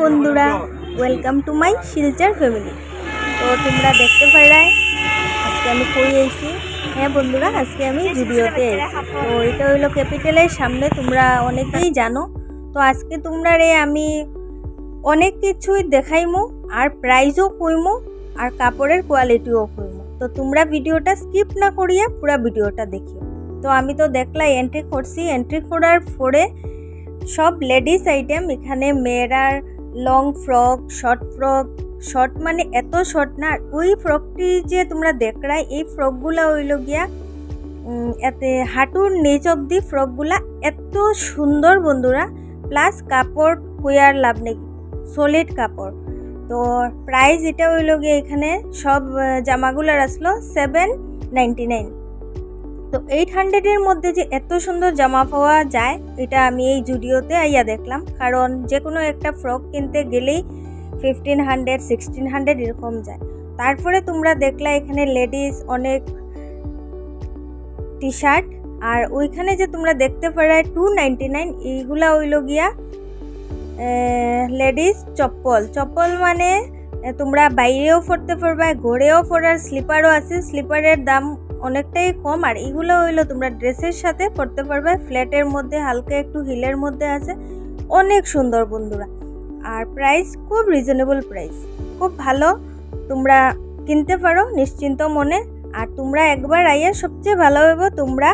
বন্ধুরা, welcome to my Silchar family. তো তোমরা দেখতে পারায় আজকে আমি কই আইছি। হ্যাঁ বন্ধুরা, আজকে আমি জুডিওতে আইছি। তো এটা হইলো ক্যাপিটালের সামনে, তোমরা অনেকেই জানো। তো আজকে তোমরা আমি অনেক কিছুই দেখাইমু, আর প্রাইজও কইমু, আর কাপড়ের কোয়ালিটিও কইমু। তো তোমরা ভিডিওটা স্কিপ না করিয়া পুরা ভিডিওটা দেখিও। তো আমি তো দেখলাই এন্ট্রি করছি, এন্ট্রি করার পরে সব লেডিস আইটেম এখানে, মেয়েরার লং ফ্রক, শর্ট মানে এত শর্ট না, ওই ফ্রকটি যে তোমরা দেখলাই, এই ফ্রকগুলা হইল গিয়া এতে হাঁটুর নিচ অব্দি ফ্রকগুলা এত সুন্দর বন্ধুরা। প্লাস কাপড় কুয়ার লাভ নেই, সলিড কাপড়। তো প্রাইস এটা হইল গিয়ে এখানে সব জামাগুলার আসলো 799। তো 800-এর মধ্যে যে এত সুন্দর জামা পাওয়া যায়, এটা আমি এই জুডিওতে আইয়া দেখলাম। কারণ যে কোনো একটা ফ্রক কিনতে গেলেই 1500, 1600 এরকম যায়। তারপরে তোমরা দেখলা এখানে লেডিস অনেক টি শার্ট, আর ওইখানে যে তোমরা দেখতে পারা 299, এইগুলা হইল গিয়া লেডিস চপ্পল মানে তোমরা বাইরেও পরতে পারবা, ঘরেও পরার স্লিপারও আছে। স্লিপারের দাম অনেকটাই কম, আর এগুলো হইলো তোমরা ড্রেসের সাথে পরতে পারবে। ফ্ল্যাটের মধ্যে হালকা একটু হিলের মধ্যে আছে, অনেক সুন্দর বন্ধুরা। আর প্রাইস খুব রিজনেবল প্রাইস, খুব ভালো, তোমরা কিনতে পারো নিশ্চিন্ত মনে। আর তোমরা একবার আইয়া সবচেয়ে ভালো হবে তোমরা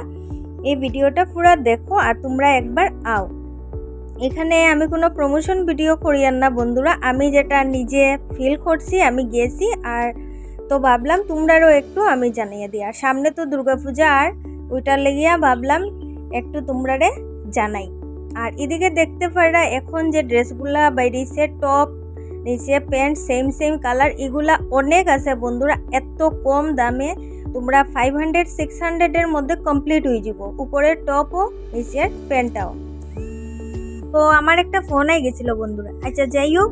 এই ভিডিওটা পুরো দেখো, আর তোমরা একবার আও। এখানে আমি কোনো প্রমোশন ভিডিও করিয়ার না বন্ধুরা, আমি যেটা নিজে ফিল করছি, আমি গেছি, আর তো ভাবলাম তোমরারও একটু আমি জানিয়ে দিই। আর সামনে তো দুর্গাপূজা, আর ওইটার লেগিয়া ভাবলাম একটু তোমরারে জানাই। আর এদিকে দেখতে পারা এখন যে ড্রেসগুলা বাইরেছে, টপ নিচে প্যান্ট সেম কালার, এগুলা অনেক আছে বন্ধুরা। এত কম দামে তোমরা 500-600-এর মধ্যে কমপ্লিট হয়ে যাব, উপরের টপও নিচের প্যান্টটাও। তো আমার একটা ফোন আই গেছিল বন্ধুরা। আচ্ছা যাই হোক,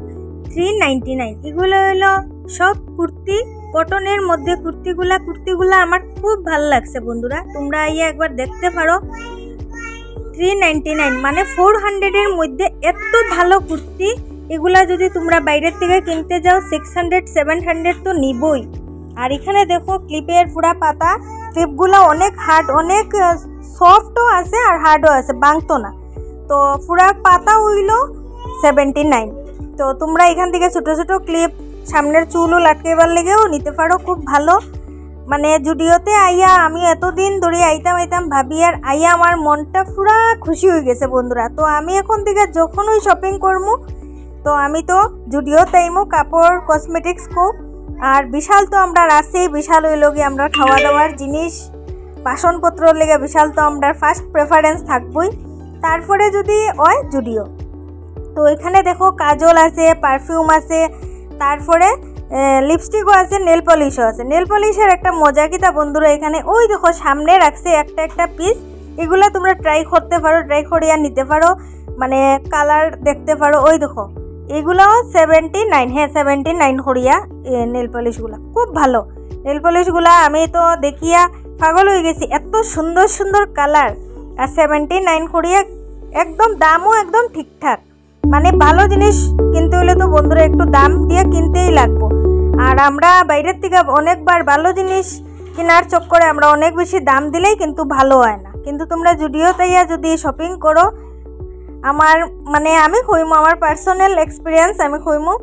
399 এগুলো হলো সব কুর্তি, কটনের মধ্যে কুর্তিগুলা আমার খুব ভালো লাগছে বন্ধুরা। তোমরা আইয়া একবার দেখতে পারো। 399 মানে 400-এর মধ্যে এত ভালো কুর্তি। এগুলা যদি তোমরা বাইরের থেকে কিনতে যাও 600-700 তো নিবই। আর এখানে দেখো ক্লিপের পুরা পাতা, ক্লিপগুলো অনেক হার্ড, অনেক সফটও আছে আর হার্ডও আছে, বাংতো না। তো পুরা পাতা হইল 79। তো তোমরা এখান থেকে ছোট ছোট ক্লিপ, সামনের চুলও লাটকাইবার লেগেও নিতে পারো, খুব ভালো। মানে জুডিওতে আইয়া আমি এতদিন ধরে আইতাম ভাবি, আর আইয়া আমার মনটা পুরা খুশি হয়ে গেছে বন্ধুরা। তো আমি এখন থেকে যখনই শপিং করবো, তো আমি তো জুডিওতে আইমো, কাপড় কসমেটিক্স খুব। আর বিশাল তো আমরা আছেই, বিশাল হইল গিয়ে আমরা খাওয়া দাওয়ার জিনিস, বাসনপত্র লেগে বিশাল তো আমরা ফার্স্ট প্রেফারেন্স থাকবই। তারপরে যদি হয় জুডিও। তো এখানে দেখো কাজল আছে, পারফিউম আছে, তারপরে লিপস্টিকও আছে, নেল পলিশও আছে। নেল পলিশের একটা মজা কিতা বন্ধুরা, এখানে ওই দেখো সামনে রাখছে একটা পিস। এগুলো তোমরা ট্রাই করতে পারো, ট্রাই করিয়া নিতে পারো, মানে কালার দেখতে পারো। ওই দেখো এগুলো 79, হ্যাঁ 79 করিয়া নেল পলিশগুলো খুব ভালো। নেল পলিশগুলা আমি তো দেখিয়া পাগল হয়ে গেছি, এত সুন্দর সুন্দর কালার। আর 79 করিয়া, একদম দামও একদম ঠিকঠাক। মানে ভালো জিনিস কিনতে হলে তো বন্ধুরা একটু দাম দিয়ে কিনতেই লাগবো। আর আমরা বাইরের থেকে অনেকবার ভালো জিনিস কেনার চক্করে আমরা অনেক বেশি দাম দিলেই কিন্তু ভালো হয় না। কিন্তু তোমরা জুডিওতে যদি শপিং করো, আমার মানে আমি কইমু, আমার পার্সোনাল এক্সপিরিয়েন্স আমি কইমু,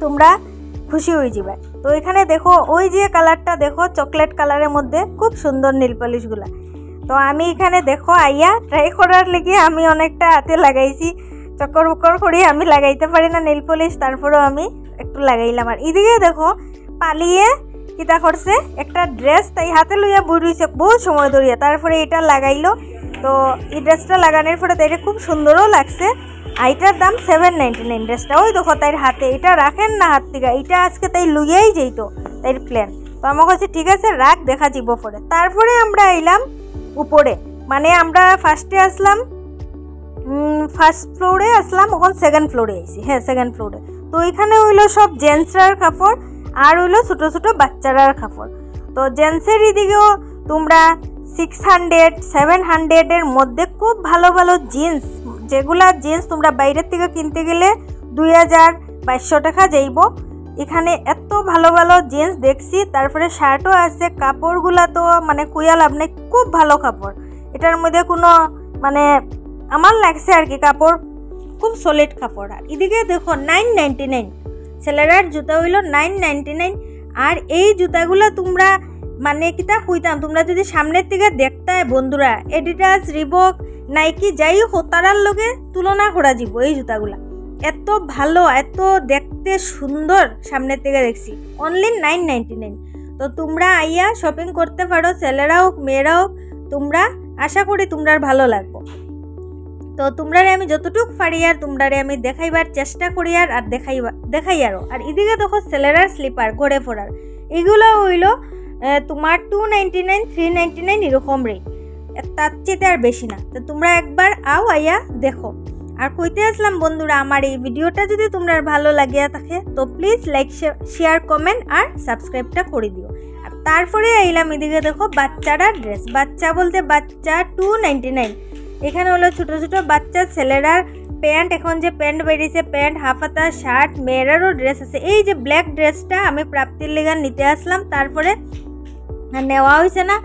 তোমরা খুশি হয়ে যাবে। তো এখানে দেখো ওই যে কালারটা দেখো, চকলেট কালারের মধ্যে খুব সুন্দর নীল পলিশগুলা। তো আমি এখানে দেখো আইয়া ট্রাই করার লেগে আমি অনেকটা হাতে লাগাইছি, চক্কর বকর করি, আমি লাগাইতে পারি না নেল পলিশ, তারপরেও আমি একটু লাগাইলাম। আর এদিকে দেখো পালিয়ে কিতা করছে, একটা ড্রেস তাই হাতে লইয়া বই রয়েছে বহু সময় ধরিয়া, তারপরে এটা লাগাইলো। তো এই ড্রেসটা লাগানোর পরে তাই খুব সুন্দরও লাগছে। আর এটার দাম 799 ড্রেসটা। ওই দেখো তাই হাতে এটা রাখেন না হাত থেকে, এটা আজকে তাই লইয়াই যেত তাই প্ল্যান। তো আমার কাছে ঠিক আছে রাখ, দেখা যাব পরে। তারপরে আমরা এলাম উপরে, মানে আমরা ফার্স্টে আসলাম, ফার্স্ট ফ্লোরে আসলাম, ওখানে সেকেন্ড ফ্লোরে আইছি। হ্যাঁ সেকেন্ড ফ্লোরে। তো এখানে হইলো সব জেন্টসরার কাপড়, আর হইলো ছোট ছোট বাচ্চারার কাপড়। তো জেন্টসের দিকেও তোমরা 600-700-এর মধ্যে খুব ভালো ভালো জিন্স, যেগুলা জিন্স তোমরা বাইরের থেকে কিনতে গেলে 2200 টাকা যাইব। এখানে এত ভালো ভালো জিন্স দেখছি, তারপরে শার্টও আছে। কাপড়গুলা তো মানে কুইয়া লাভ নেই, খুব ভালো কাপড়। এটার মধ্যে কোনো মানে আমার লাগছে আর কি কাপড় খুব সলিড কাপড়। আর এদিকে দেখো 999 ছেলেরার জুতা হইল 999। আর এই জুতাগুলো তোমরা মানে কিতা কইতাম, তোমরা যদি সামনের দিকে দেখতে বন্ধুরা, এডিডাস, রিবক, নাইকি যাই হোক তারার লগে তুলনা করা যাব। এই জুতাগুলা এত ভালো, এত দেখতে সুন্দর, সামনের থেকে দেখছি অনলি 999। তো তোমরা আইয়া শপিং করতে পারো, ছেলেরা হোক মেয়েরা হোক। তোমরা আশা করি তোমরা ভালো লাগবো। তো তোমরারে আমি যতটুক পারি আর তোমরারে আমি দেখাইবার চেষ্টা করি আর দেখাই আরো। আর এদিকে দেখো ছেলেরার স্লিপার ঘরে পড়ার, এগুলো হইল তোমার 299, 399 এরকম রেট, তার চেয়ে আর বেশি না। তো তোমরা একবার আও আইয়া দেখো। আর কইতে আসলাম বন্ধুরা, আমার এই ভিডিওটা যদি তোমরা ভালো লাগিয়া থাকে তো প্লিজ লাইক, শেয়ার, কমেন্ট আর সাবস্ক্রাইবটা করে দিও। আর তারপরে আইলাম এদিকে দেখো বাচ্চারা ড্রেস। বাচ্চা বলতে বাচ্চা 299। এখানে হলো ছোট ছোট বাচ্চা ছেলেরার প্যান্ট, এখন যে প্যান্ট বেরিয়েছে, প্যান্ট, হাফাতা, শার্ট, মেয়েরারও ড্রেস আছে। এই যে ব্ল্যাক ড্রেসটা আমি প্রাপ্তির লেগান নিতে আসলাম, তারপরে নেওয়া হয়েছে না,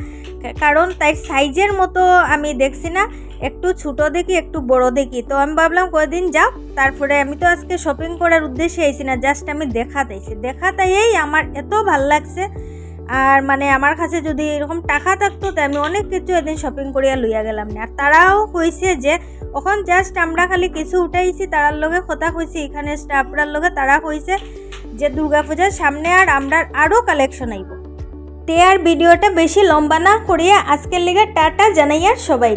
কারণ তাই সাইজের মতো আমি দেখছি না, একটু ছোট দেখি একটু বড় দেখি। তো আমি ভাবলাম কয়েকদিন যাও, তারপরে আমি তো আজকে শপিং করার উদ্দেশ্যে আইছি না, জাস্ট আমি দেখাতেই আমার এত ভাল লাগছে। আর মানে আমার কাছে যদি এরকম টাকা থাকতো তো আমি অনেক কিছু এদিন শপিং করিয়া লইয়া গেলাম না। আর তারাও কইছে যে এখন জাস্ট আমরা খালি কিছু উঠাইছি, তারার লগে কথা কইছি এখানে স্টাফরার লগে, তারা কইছে যে দুর্গাপূজার সামনে আর আমরা আরও কালেকশন আইব। তে আর ভিডিওটা বেশি লম্বা না করিয়া আজকের লিগে টাটা জানাইয়ার সবাই।